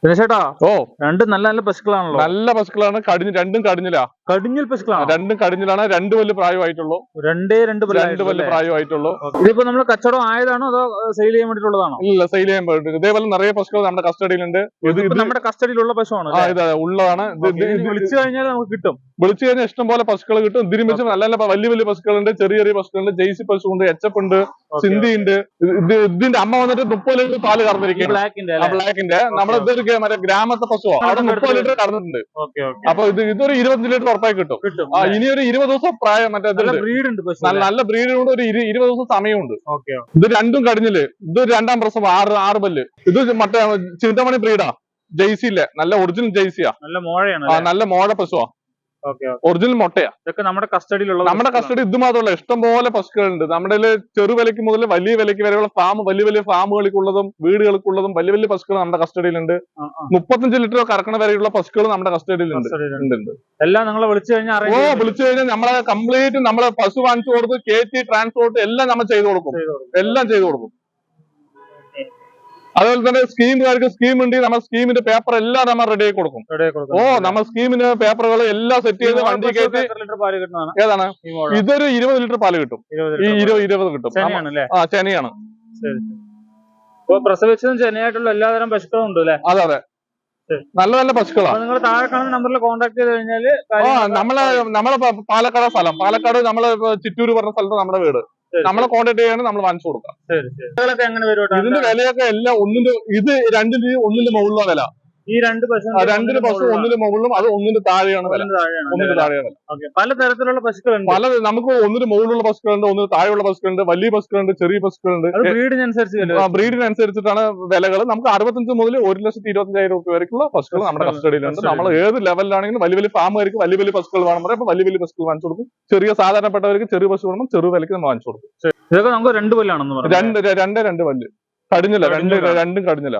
ചേട്ടാ ഓ രണ്ടും നല്ല നല്ല പശുക്കളാണല്ലോ. നല്ല പശുക്കളാണ്. രണ്ടും കടിഞ്ഞിലാ. കടിഞ്ഞൽ പശുക്കളാണ്. രണ്ടും കടിഞ്ഞിലാണ്. 2 പല്ല് പ്രായമായിട്ടുള്ളൂ. രണ്ട് പല്ല് പ്രായമായിട്ടുള്ളൂ. ഇതിപ്പോ നമ്മള് കച്ചവടം ആയതാണോ അതോ സെയിൽ ചെയ്യാൻ വേണ്ടിട്ടുള്ളതാണോ? ഇല്ല, സെയിൽ ചെയ്യാൻ പോയിട്ട് ഇതേപോലെ നിറയെ പശുക്കൾ നമ്മുടെ കസ്റ്റഡിയിലുണ്ട്. ഇത് നമ്മുടെ കസ്റ്റഡിയിലുള്ള പശുവാണ്. ഇത് ഉള്ളതാണ്. വിളിച്ചു കഴിഞ്ഞാൽ നമുക്ക് കിട്ടും. വിളിച്ചു കഴിഞ്ഞാൽ ഇഷ്ടം പോലെ പശുക്കൾ കിട്ടും. ഇതിനും വെച്ച് നല്ല നല്ല വലിയ വലിയ പശുക്കളുണ്ട്, ചെറിയ ചെറിയ പശുക്കളുണ്ട്, ജെയ്സി പശു ഉണ്ട്, എച്ചപ്പ് ഉണ്ട്, സിന്ധി ഉണ്ട്. ഇതിന്റെ അമ്മ വന്നിട്ട് 30 ലിറ്റർ പാല് കറന്നിരിക്കും. ബ്ലാക്കിന്റെ നമ്മളെ ഇതൊരു മറ്റേ ഗ്രാമത്തെ പശുവോ അവിടെ 30 ലിറ്റർ കടന്നിട്ടുണ്ട്. അപ്പൊ ഇതൊരു 25 ലിറ്റർ ഉറപ്പായി കിട്ടും. ഇനി ഒരു 20 ദിവസം പ്രായം മറ്റേ നല്ല ബ്രീഡുണ്ട്. ഒരു 20 ദിവസം സമയമുണ്ട്. ഇത് രണ്ടും കടിഞ്ഞില്. ഇത് രണ്ടാം പ്രസവം. 6 പല്ല്. ഇത് മറ്റേ ചിന്തമണി ബ്രീഡാ. ജെയ്സി ഇല്ലേ, നല്ല ഒറിജിനൽ ജെയ്സിയാ. നല്ല മോഴ പശുവാ. ഒറിജിനൽ മുട്ടയാ. ഇതൊക്കെ നമ്മുടെ കസ്റ്റഡിയിലുള്ള. നമ്മുടെ കസ്റ്റഡി ഇത് മാത്രമല്ല, ഇഷ്ടം പോലെ പശുക്കളുണ്ട്. നമ്മുടെ ചെറുവിലയ്ക്ക് മുതൽ വലിയ വിലയ്ക്ക് വരെയുള്ള വലിയ വലിയ ഫാമുകൾക്കുള്ളതും വീടുകൾക്കുള്ളതും വലിയ വലിയ പശുക്കൾ നമ്മുടെ കസ്റ്റഡിയിലുണ്ട്. 35 ലിറ്റർ കറക്കണ വരെയുള്ള പശുക്കൾ നമ്മുടെ കസ്റ്റഡിയിലുണ്ട്. എല്ലാം നിങ്ങളെ വിളിച്ചു കഴിഞ്ഞാൽ വിളിച്ചു കഴിഞ്ഞാൽ നമ്മളെ കംപ്ലീറ്റ് നമ്മളെ പശു വാങ്ങിച്ചു കൊടുത്ത് കയറ്റി ട്രാൻസ്പോർട്ട് എല്ലാം നമ്മൾ ചെയ്തു കൊടുക്കും. എല്ലാം ചെയ്തു കൊടുക്കും. അതുപോലെ തന്നെ സ്കീമുകാർക്ക് സ്കീം ഉണ്ട്. നമ്മൾ സ്കീമിന്റെ പേപ്പർ എല്ലാം നമ്മൾ റെഡി ആക്കി കൊടുക്കും. നമ്മൾ സ്കീമിന് പേപ്പറുകൾ എല്ലാം സെറ്റ് ചെയ്ത് വണ്ടി കയറ്റി. ഏതാണ്? ഇതൊരു 20 ലിറ്റർ പാല് കിട്ടും. ഈ 20 കിട്ടും. ചെനയാണ്. പ്രസവിച്ചതും ചെനയായിട്ടുള്ള എല്ലാതരം പശുക്കളും ഉണ്ട് അല്ലെ? അതെ. നല്ല നല്ല പശുക്കളാണ്. നിങ്ങൾ താഴെ കാണുന്ന നമ്പറിൽ കോൺടാക്ട് ചെയ്ത് കഴിഞ്ഞാല് നമ്മളെ പാലക്കാട് സ്ഥലം. പാലക്കാട് നമ്മളെ ചിറ്റൂര് പറഞ്ഞ സ്ഥലത്ത് നമ്മുടെ വീട്. നമ്മളെ കോൺടാക്ട് ചെയ്യാനും നമ്മൾ വാങ്ങിച്ചു കൊടുക്കാം. ഇതിന്റെ വിലയൊക്കെ എല്ലാം ഇത് രണ്ടിന് ഒന്നിന്റെ മുകളിലുള്ള വില. ഈ രണ്ട് പശു ഒന്നിന്റെ മുകളിലും അത് ഒന്നിന്റെ താഴെയാണ് വില. പലതരത്തിലുള്ള പശുക്കളുണ്ട്. നമുക്ക് ഒന്നിന് മുകളിലുള്ള പശുക്കളുണ്ട്, ഒന്നിന് താഴെയുള്ള പശുക്കളുണ്ട്, വലിയ പശുക്കളുണ്ട്, ചെറിയ പശുക്കളുണ്ട്. ബ്രീഡിനനുസരിച്ചിട്ടാണ് വിലകൾ. നമുക്ക് 65 മുതൽ 1,25,000 രൂപ വരെയുള്ള പശുക്കൾ നമ്മുടെ കസ്റ്റഡിയിലുണ്ട്. നമ്മൾ ഏത് ലെവലിലാണെങ്കിലും വലിയ വലിയ ഫാമുകാർക്ക് വലിയ വലിയ പശുക്കൾ വേണം പറയാം. വലിയ വലിയ പശുക്കൾ വാങ്ങിച്ചു കൊടുക്കും. ചെറിയ സാധാരണപ്പെട്ടവർക്ക് ചെറിയ പശു വേണം, ചെറു വിലക്ക് നമ്മൾ വാങ്ങിച്ചു കൊടുക്കും. ഇതൊക്കെ നമുക്ക് 2 പല്ലാണെന്ന് പറഞ്ഞു. രണ്ട് പല്ല് കടിഞ്ഞില്ല. രണ്ടും കടിഞ്ഞില്ല.